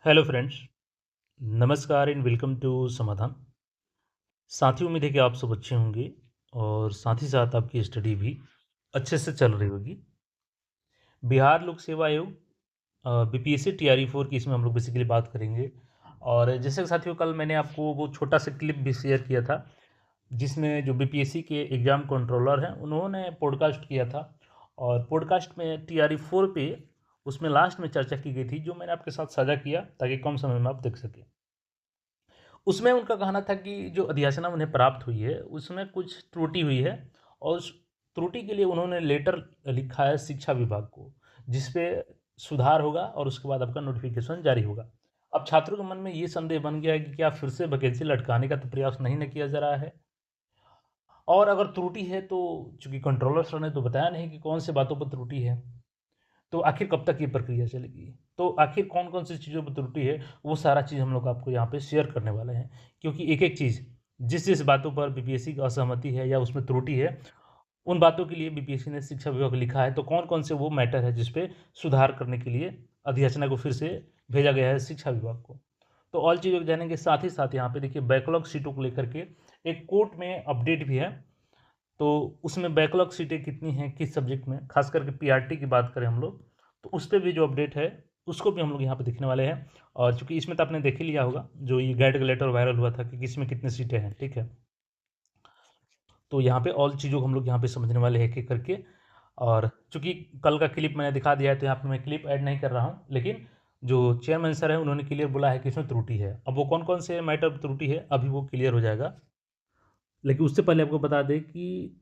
Hello friends, नमस्कार and welcome to समाधान। साथियों, उम्मीद है कि आप सब अच्छे होंगे और साथ ही साथ आपकी स्टडी भी अच्छे से चल रही होगी। बिहार लोक सेवा आयोग बीपीएससी टीआरई 4 की इसमें हम लोग बेसिकली बात करेंगे। और जैसे कि साथियों, कल मैंने आपको वो छोटा सा क्लिप भी शेयर किया था जिसमें जो बीपीएससी के एग्ज़ाम कंट्रोलर हैं उन्होंने पॉडकास्ट किया था। और पॉडकास्ट में टीआरई 4 पे उसमें लास्ट में चर्चा की गई थी, जो मैंने आपके साथ साझा किया ताकि कम समय में आप देख सकें। उसमें उनका कहना था कि जो अधियाचना उन्हें प्राप्त हुई है, उसमें कुछ त्रुटि हुई है और उस त्रुटि के लिए उन्होंने लेटर लिखा है शिक्षा विभाग को, जिस पे सुधार होगा और उसके बाद आपका नोटिफ़िकेशन जारी होगा। अब छात्रों के मन में ये संदेह बन गया है कि क्या फिर से वैकेंसी लटकाने का तो प्रयास नहीं न किया जा रहा है? और अगर त्रुटि है तो चूँकि कंट्रोलर सर ने तो बताया नहीं कि कौन से बातों पर त्रुटि है। तो आखिर कब तक ये प्रक्रिया चलेगी? तो आखिर कौन-कौन सी चीज़ों पे त्रुटि है, वो सारा चीज़ हम लोग आपको यहाँ पे शेयर करने वाले हैं। क्योंकि एक-एक चीज़, जिस-जिस बातों पर बीपीएससी की असहमति है या उसमें त्रुटि है, उन बातों के लिए बीपीएससी ने शिक्षा विभाग को लिखा है, तो कौन-कौन से वो मैटर है जिस पे सुधार करने के लिए अधियाचना को फिर से भेजा गया है शिक्षा विभाग को। तो और चीज़ों को जानेंगे, साथ ही साथ यहाँ पे देखिए बैकलॉग सीटों को लेकर के एक कोर्ट में अपडेट भी है। तो उसमें बैकलॉग सीटें कितनी हैं, किस सब्जेक्ट में, खास करके पीआरटी की बात करें हम लोग, तो उस पे भी जो अपडेट है, उसको भी हम लोग यहाँ पे देखने वाले हैं। और चूँकि इसमें तो आपने देख ही लिया होगा, जो ये गाइड का लेटर वायरल हुआ था कि किसमें कितनी सीटें हैं, ठीक है? तो यहाँ पे ऑल चीज़ों को हम लोग यहाँ पे समझने वाले हैं एक-एक करके। और चूँकि कल का क्लिप मैंने दिखा दिया है, तो यहाँ पे मैं क्लिप ऐड नहीं कर रहा हूँ, लेकिन जो चेयरमैन सर हैं, उन्होंने क्लियर बोला है कि इसमें त्रुटि है। अब वो कौन-कौन से मैटर त्रुटि है, अभी वो क्लियर हो जाएगा। लेकिन उससे पहले आपको बता दें कि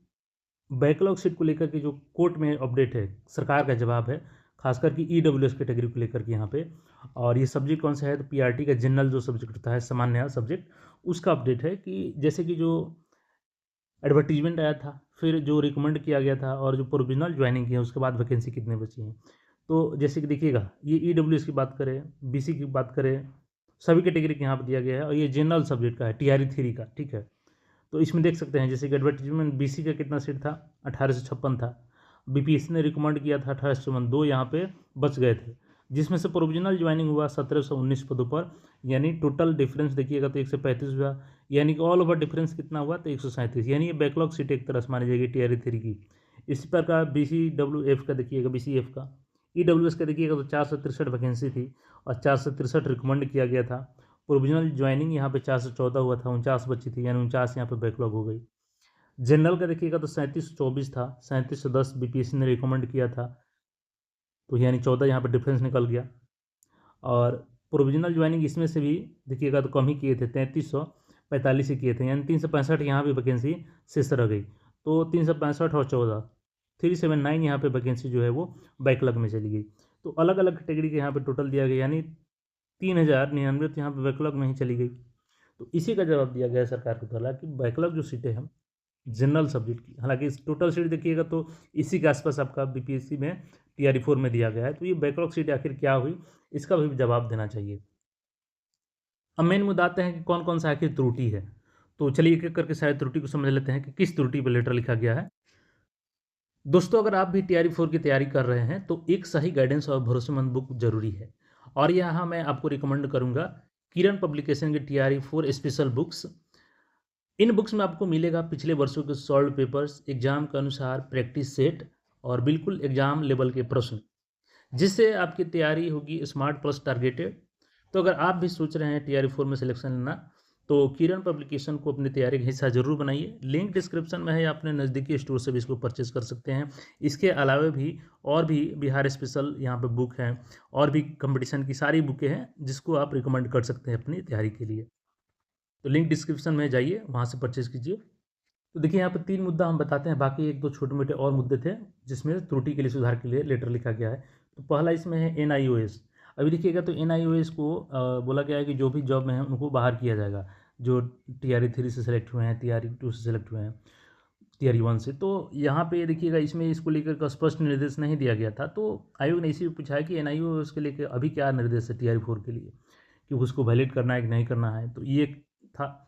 बैकलॉग सीट को लेकर के जो कोर्ट में अपडेट है, सरकार का जवाब है, खासकर कि ईडब्ल्यूएस कैटेगरी को लेकर के यहाँ पे। और ये सब्जेक्ट कौन सा है, तो पीआरटी का जनरल जो सब्जेक्ट होता है, सामान्य सब्जेक्ट, उसका अपडेट है कि जैसे कि जो एडवर्टीजमेंट आया था, फिर जो रिकमेंड किया गया था और जो प्रोविजनल ज्वाइनिंग की है, उसके बाद वैकेंसी कितनी बची हैं। तो जैसे कि देखिएगा, ये ईडब्ल्यूएस की बात करें, बीसी की बात करें, सभी कैटेगरी के यहाँ पे दिया गया है और ये जनरल सब्जेक्ट का है, टीआरई 3 का, ठीक है। तो इसमें देख सकते हैं जैसे कि एडवर्टाइजमेंट बीसी का कितना सीट था, 1856 था। बीपीएससी ने रिकमेंड किया था 1854, 2 यहाँ पे बच गए थे। जिसमें से प्रोविजनल ज्वाइनिंग हुआ 1719 पदों पर, यानी टोटल डिफरेंस देखिएगा तो 135 हुआ, यानी कि ऑल ओवर डिफरेंस कितना हुआ, तो 137, यानी ये बैकलॉग सीट एक तरह से मानी जाएगी टीआरई 3 की। इसी प्रकार बीसीडब्ल्यूएफ का देखिएगा, बीसीएफ का, ईडब्ल्यूएस का देखिएगा तो 463 वैकेंसी थी और 463 रिकमेंड किया गया था। प्रोविजनल ज्वाइनिंग यहाँ पे 414 हुआ था, 49 बची थी, यानी 49 यहाँ पे बैकलॉग हो गई। जनरल का देखिएगा तो 3724 था, 3710 बीपीएससी ने रिकमेंड किया था, तो यानी 14 यहाँ पे डिफरेंस निकल गया। और प्रोविजनल ज्वाइनिंग इसमें से भी देखिएगा तो कम ही किए थे, 3345 ही किए थे, यानी 365 यहाँ पे वैकेंसी शेष रह गई। तो 365 और 14, 379 यहाँ पे वैकेंसी जो है वो बैकलॉग में चली गई। तो अलग अलग कैटेगरी के यहाँ पे टोटल दिया गया, यानी 3099 तो यहाँ पे बैकलॉग में ही चली गई। तो इसी का जवाब दिया गया है सरकार के द्वारा कि बैकलॉग जो सीटें हैं जनरल सब्जेक्ट की, हालांकि इस टोटल सीट देखिएगा तो इसी के आसपास आपका बीपीएससी में टीआरई 4 में दिया गया है। तो ये बैकलॉग सीट आखिर क्या हुई, इसका भी जवाब देना चाहिए। अब मेन मुद्दा आते हैं कि कौन कौन सा आखिर त्रुटि है। तो चलिए एक एक करके सारी त्रुटि को समझ लेते हैं कि किस त्रुटि पर लेटर लिखा गया है। दोस्तों, अगर आप भी टीआरई 4 की तैयारी कर रहे हैं तो एक सही गाइडेंस और भरोसेमंद बुक जरूरी है। और यहाँ मैं आपको रिकमेंड करूँगा किरण पब्लिकेशन की टीआरई 4 स्पेशल बुक्स। इन बुक्स में आपको मिलेगा पिछले वर्षों के सॉल्व पेपर्स, एग्जाम के अनुसार प्रैक्टिस सेट और बिल्कुल एग्जाम लेवल के प्रश्न, जिससे आपकी तैयारी होगी स्मार्ट प्लस टारगेटेड। तो अगर आप भी सोच रहे हैं टीआरई 4 में सिलेक्शन लेना, तो किरण पब्लिकेशन को अपनी तैयारी का हिस्सा जरूर बनाइए। लिंक डिस्क्रिप्शन में है, या अपने नज़दीकी स्टोर से भी इसको परचेज कर सकते हैं। इसके अलावा भी और भी बिहार स्पेशल यहाँ पे बुक हैं और भी कंपटीशन की सारी बुकें हैं, जिसको आप रिकमेंड कर सकते हैं अपनी तैयारी के लिए। तो लिंक डिस्क्रिप्शन में जाइए, वहाँ से परचेज कीजिए। तो देखिए यहाँ पे 3 मुद्दा हम बताते हैं, बाकी 1-2 छोटे-मोटे और मुद्दे थे जिसमें त्रुटि के लिए सुधार के लिए लेटर लिखा गया है। तो पहला इसमें है एनआईओएस। अभी देखिएगा तो एनआईओएस को बोला गया है कि जो भी जॉब में है उनको बाहर किया जाएगा, जो टीआरई 3 से सेलेक्ट हुए हैं, टीआरई 2 से सेलेक्ट हुए हैं, टीआरई 1 से। तो यहाँ पे देखिएगा इसमें इसको लेकर का स्पष्ट निर्देश नहीं दिया गया था। तो आयोग ने इसी पूछा है कि एनआईओएस के लेके अभी क्या निर्देश है टीआरई 4 के लिए, कि उसको वैलिड करना है कि नहीं करना है, तो ये था।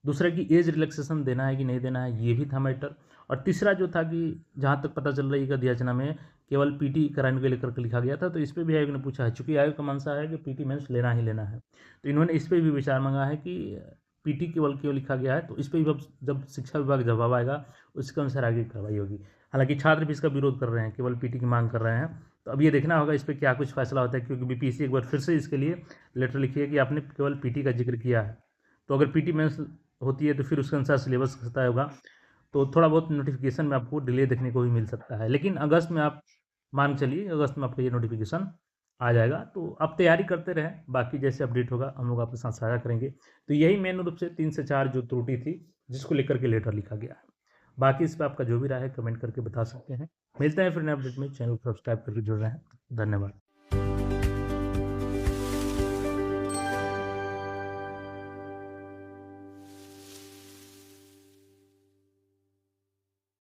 दूसरा कि एज रिलैक्सेशन देना है कि नहीं देना है, ये भी था मैटर। और तीसरा जो था कि जहाँ तक पता चल रही है कि अध्याचना में केवल पीटी कराने को लेकर के लिखा गया था, तो इस पे भी आयोग ने पूछा है, चूँकि आयोग का मंशा है कि पीटी मेंस लेना ही लेना है। तो इन्होंने इस पे भी विचार माँगा है कि पीटी केवल क्यों लिखा गया है, तो इस पे भी अब जब शिक्षा विभाग जवाब आएगा, उसके अनुसार आगे कार्रवाई होगी। हालाँकि छात्र भी इसका विरोध कर रहे हैं, केवल पीटी की माँग कर रहे हैं। तो अब ये देखना होगा इस पे क्या कुछ फैसला होता है, क्योंकि बीपीएससी एक बार फिर से इसके लिए लेटर लिखी है कि आपने केवल पीटी का ज़िक्र किया है। तो अगर पीटी मेंस होती है तो फिर उसके अनुसार सिलेबस तय होगा। तो थोड़ा बहुत नोटिफिकेशन में आपको डिले देखने को भी मिल सकता है, लेकिन अगस्त में आप मान चलिए अगस्त में आपको ये नोटिफिकेशन आ जाएगा। तो आप तैयारी करते रहें, बाकी जैसे अपडेट होगा हम लोग आपके साथ साझा करेंगे। तो यही मेन रूप से 3 से 4 जो त्रुटि थी जिसको लेकर के लेटर लिखा गया है। बाकी इस पर आपका जो भी राय है कमेंट करके बता सकते हैं। मिलते हैं फिर नए अपडेट में, चैनल को सब्सक्राइब करके जुड़ रहे हैं। धन्यवाद।